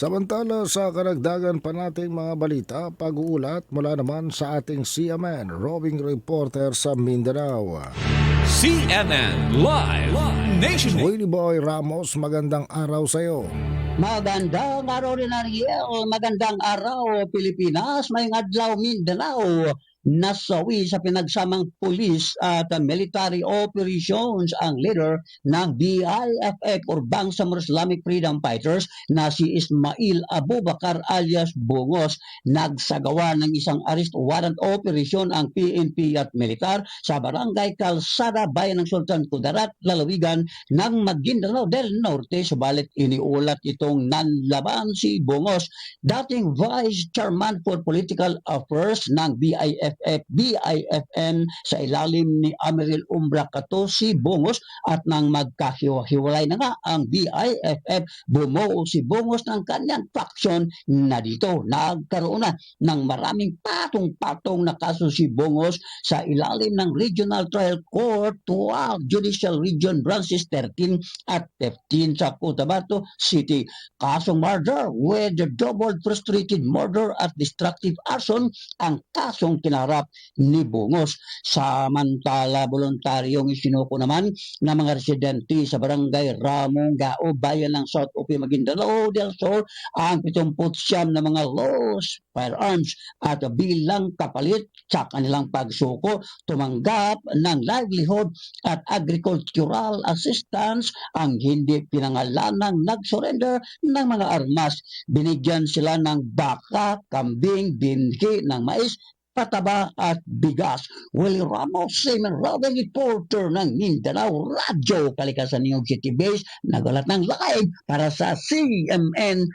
Samantala sa karagdagan pa nating mga balita, pag-uulat mula naman sa ating CMN roving reporter sa Mindanao. CNN Live Nation. Willie Boy Ramos, magandang araw sa iyo. Magandang araw rin, Ariel. Magandang araw, Pilipinas. May adlaw, Mindanao. Nasawi sa pinagsamang pulis at military operations ang leader ng BIFF or Bangsamoro Islamic Freedom Fighters na si Ismail Abubakar alias Bungos. Nagsagawa ng isang arrest warrant operation ang PNP at militar sa barangay Calzada, Bayan ng Sultan Kudarat, Lalawigan ng Maguindanao del Norte. Subalit iniulat itong nanlaban si Bungos, dating Vice Chairman for Political Affairs ng BIFN sa ilalim ni Ameril Umbracato si Bungos, at nang magkahiwalay na nga ang BIFF, bumuo si Bungos ng kanyang faction na dito. Nagkaroon na ng maraming patong-patong na kaso si Bungos sa ilalim ng Regional Trial Court 12 Judicial Region Branches 13 at 15 sa Cotabato City. Kasong murder with double frustrated murder at destructive arson ang kasong kinarap ni Bungos. Samantala, voluntaryong isinuko naman ng mga residente sa barangay Ramong Gao, Bayan ng South Upi, Maguindanao del Sur ang 79 na mga lost firearms at bilang kapalit sa kanilang pagsuko, tumanggap ng livelihood at agricultural assistance ang hindi pinangalanang nag-surrender ng mga armas. Binigyan sila ng baka, kambing, binhi ng mais, pataba at bigas. Willie Ramos, Semen Robin, reporter ng Mindanao Radyo Kalikasan New City Base, nagalat ng live para sa CMN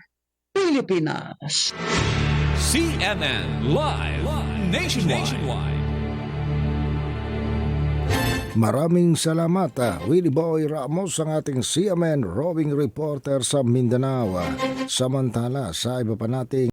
Pilipinas. CNN Live Nationwide. Maraming salamat, Willie Boy Ramos, ang ating CMN roving reporter sa Mindanao. Samantala sa iba pa nating